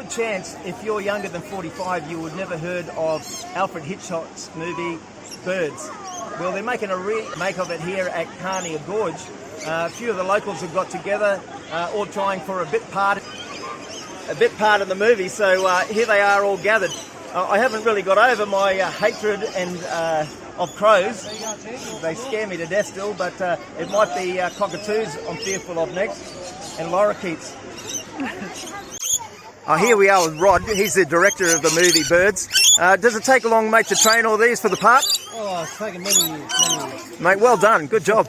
good chance if you're younger than 45 you would never heard of Alfred Hitchcock's movie Birds. Well, they're making a remake of it here at Carnia Gorge. A few of the locals have got together, all trying for a bit part of the movie, so here they are all gathered. I haven't really got over my hatred of crows. They scare me to death still, but it might be cockatoos I'm fearful of next, and lorikeets. Here we are with Rod. He's the director of the movie Birds. Does it take long, mate, to train all these for the part? Oh, it's taken many years. Mate, well done. Good job.